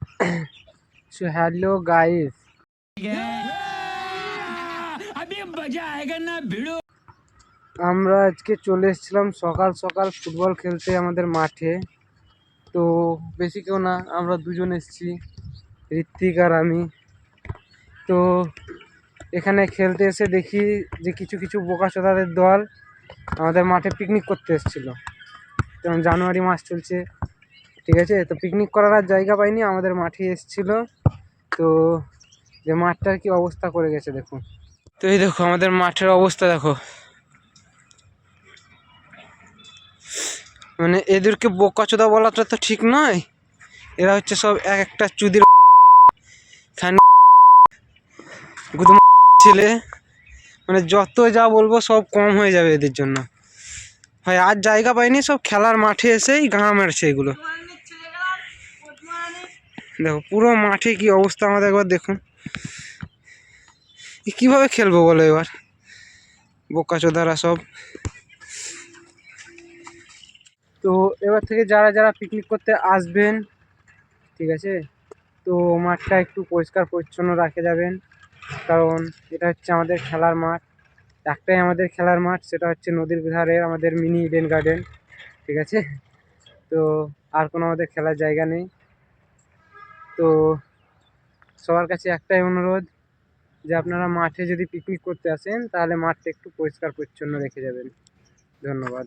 So hello guys, আমরা আজকে চলে এসেছিলাম সকাল সকাল ফুটবল খেলতে আমাদের মাঠে। তো বেশি কেউ না, আমরা দুজন এসেছি, ঋত্বিক আর আমি। তো এখানে খেলতে এসে দেখি যে কিছু কিছু বোকাচোদাদের দল আমাদের মাঠে পিকনিক করতে এসেছিলো। যেমন জানুয়ারি মাস চলছে, ঠিক আছে, তো পিকনিক করার আর জায়গা পাইনি, আমাদের মাঠে এসেছিলো। তো যে মাঠটার কি অবস্থা করে গেছে দেখুন। তো এই দেখো আমাদের মাঠের অবস্থা দেখো, মানে এদেরকে বোকাচোদা বলাটা তো ঠিক নয়। এরা হচ্ছে সব এক একটা চুদির ছেলে, মানে যত যা বলবো সব কম হয়ে যাবে এদের জন্য। ভাই আর জায়গা পাইনি, সব খেলার মাঠে এসেই গাঁ মারছে এগুলো। দেখো পুরো মাঠে কি অবস্থা আমাদের, একবার দেখুন কিভাবে খেলবো বলো এবার, বোকাচোদারা সব। তো এবার থেকে যারা যারা পিকনিক করতে আসবেন, ঠিক আছে, তো মাঠটা একটু পরিষ্কার পরিচ্ছন্ন রাখে যাবেন, কারণ এটা হচ্ছে আমাদের খেলার মাঠ। একটাই আমাদের খেলার মাঠ, সেটা হচ্ছে নদীর ধারে আমাদের মিনি ইডেন গার্ডেন, ঠিক আছে। তো আর কোনো আমাদের খেলার জায়গা নেই। তো সবার কাছে একটাই অনুরোধ যে আপনারা মাঠে যদি পিকনিক করতে আসেন তাহলে মাঠটা একটু পরিষ্কার পরিচ্ছন্ন রেখে যাবেন। ধন্যবাদ।